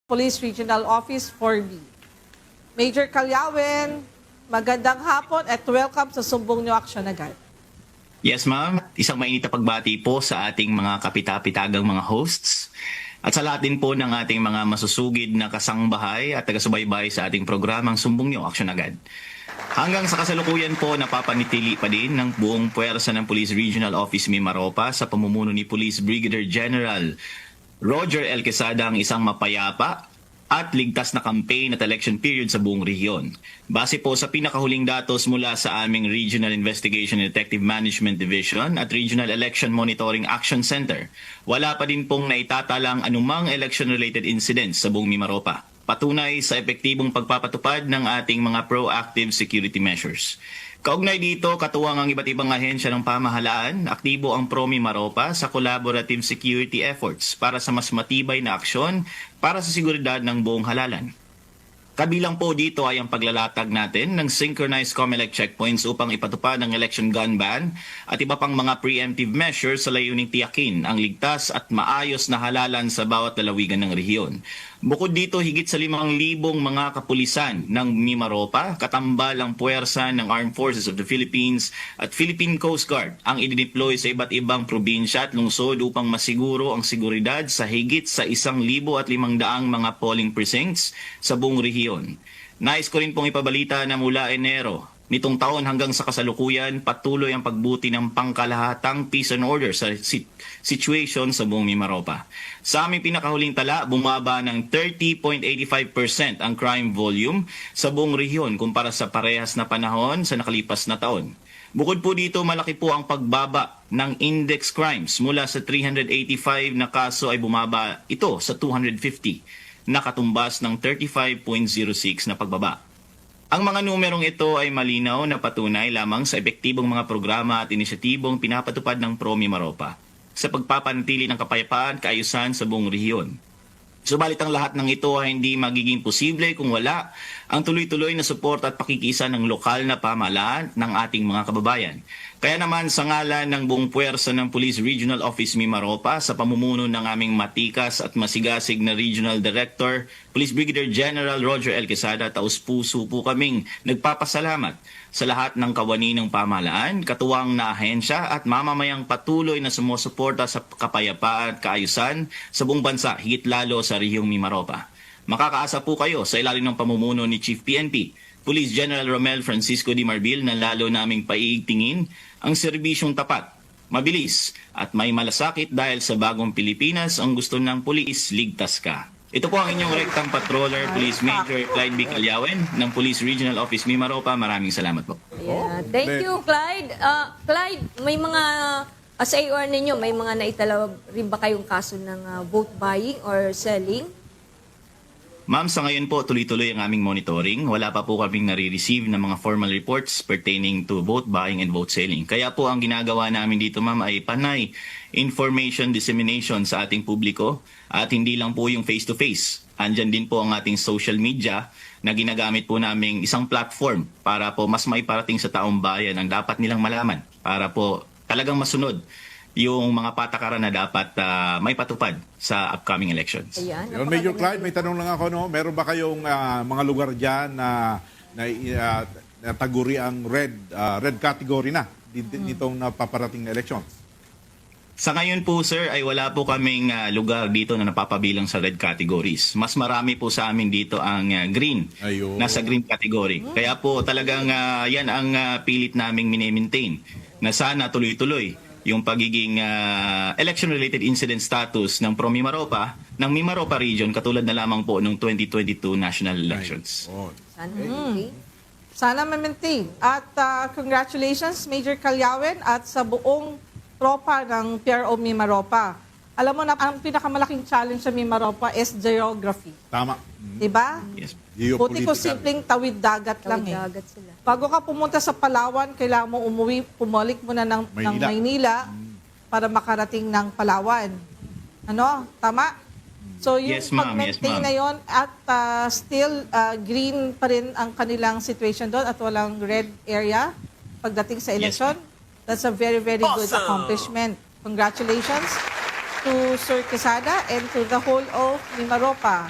Police Regional Office 4B. Major Calyawen, magandang hapon at welcome sa Sumbong New Action agad. Yes, ma'am. Isang mainit na pagbati po sa ating mga kapita-pitagang mga hosts at sa lahat din po ng ating mga masusugid na kasangbahay at taga-subaybay sa ating programang Sumbong New Action agad. Hanggang sa kasalukuyan po, napapanitili pa din ng buong puwersa ng Police Regional Office Mimaropa sa pamumuno ni Police Brigadier General Roger L. Quesada ang isang mapayapa at ligtas na campaign at election period sa buong rehiyon. Base po sa pinakahuling datos mula sa aming Regional Investigation and Detective Management Division at Regional Election Monitoring Action Center, wala pa din pong naitatalang anumang election-related incidents sa buong Mimaropa. Patunay sa epektibong pagpapatupad ng ating mga proactive security measures. Kaugnay dito, katuwang ang iba't ibang ahensya ng pamahalaan, aktibo ang Pro Mimaropa sa collaborative security efforts para sa mas matibay na aksyon para sa seguridad ng buong halalan. Kabilang po dito ay ang paglalatag natin ng synchronized COMELEC checkpoints upang ipatupad ang election gun ban at iba pang mga preemptive measures sa layuning tiyakin ang ligtas at maayos na halalan sa bawat lalawigan ng rehiyon. Bukod dito, higit sa 5,000 mga kapulisan ng Mimaropa, katambal ang puwersa ng Armed Forces of the Philippines at Philippine Coast Guard ang idineploy sa iba't ibang probinsya at lungsod upang masiguro ang seguridad sa higit sa 1,500 mga polling precincts sa buong rehiyon. Nais ko rin pong ipabalita na mula Enero nitong taon hanggang sa kasalukuyan, patuloy ang pagbuti ng pangkalahatang peace and order sa situation sa buong Mimaropa. Sa aming pinakahuling tala, bumaba ng 30.85% ang crime volume sa buong rehiyon kumpara sa parehas na panahon sa nakalipas na taon. Bukod po dito, malaki po ang pagbaba ng index crimes. Mula sa 385 na kaso ay bumaba ito sa 250, nakatumbas ng 35.06 na pagbaba. Ang mga numerong ito ay malinaw na patunay lamang sa epektibong mga programa at inisyatibong pinapatupad ng Pro Mimaropa sa pagpapanatili ng kapayapaan at kaayusan sa buong rehiyon. Subalit ang lahat ng ito ay hindi magiging posible kung wala ang tuloy-tuloy na suporta at pakikisa ng lokal na pamahalaan ng ating mga kababayan. Kaya naman sa ngalan ng buong puwersa ng Police Regional Office Mimaropa sa pamumuno ng aming matikas at masigasig na Regional Director, Police Brigadier General Roger L. Quesada, taus-puso po kaming nagpapasalamat sa lahat ng kawani ng pamahalaan, katuwang na ahensya at mamamayang patuloy na sumusuporta sa kapayapaan at kaayusan sa buong bansa, higit lalo sa rehiyong Mimaropa. Makakaasa po kayo sa ilalim ng pamumuno ni Chief PNP, Police General Romel Francisco D. Marbil na lalo naming paiigtingin ang serbisyong tapat, mabilis at may malasakit dahil sa bagong Pilipinas ang gusto ng pulis, ligtas ka. Ito po ang inyong rektang patroller, Police Major Clyde B. Calyawen ng Police Regional Office Mimaropa. Maraming salamat po. Yeah. Thank you, Clyde. Clyde, may mga, sa AOR ninyo, may mga naitala rin ba kayong kaso ng vote buying or selling? Ma'am, sa ngayon po tuloy-tuloy ang aming monitoring. Wala pa po kaming nare-receive ng mga formal reports pertaining to vote buying and vote selling. Kaya po ang ginagawa namin dito, ma'am, ay panay information dissemination sa ating publiko at hindi lang po yung face-to-face. Andyan din po ang ating social media na ginagamit po namin isang platform para po mas maiparating sa taong bayan ang dapat nilang malaman para po talagang masunod yung mga patakaran na dapat may patupad sa upcoming elections. Ayan. Yun, Major Clyde, may tanong lang ako, no? Meron ba kayong mga lugar dyan na taguri ang red category na nitong napaparating na elections? Sa ngayon po, sir, ay wala po kaming lugar dito na napapabilang sa red categories. Mas marami po sa amin dito ang green, Ayun. nasa green category. Kaya po talagang yan ang pilit naming mini-maintain na sana tuloy-tuloy yung pagiging election-related incident status ng Pro Mimaropa, ng Mimaropa region, katulad na lamang po ng 2022 national elections. Oh. Okay. Sana ma-maintain. At congratulations, Major Calyawen, at sa buong tropa ng PRO Mimaropa. Alam mo na, ang pinakamalaking challenge sa Mimaropa is geography. Tama. Diba? Yes. Buti ko simpleng tawid dagat lang eh. Tawid-dagat sila. Bago ka pumunta sa Palawan, kailangan mo pumalik muna ng Maynila para makarating ng Palawan. Ano? Tama? So yung Yes, ma'am. pag-maintain Yes, ma'am. na yun at still green pa rin ang kanilang situation doon at walang red area pagdating sa election, that's a very, very good accomplishment. Congratulations to Sir Quesada and to the whole of Mimaropa.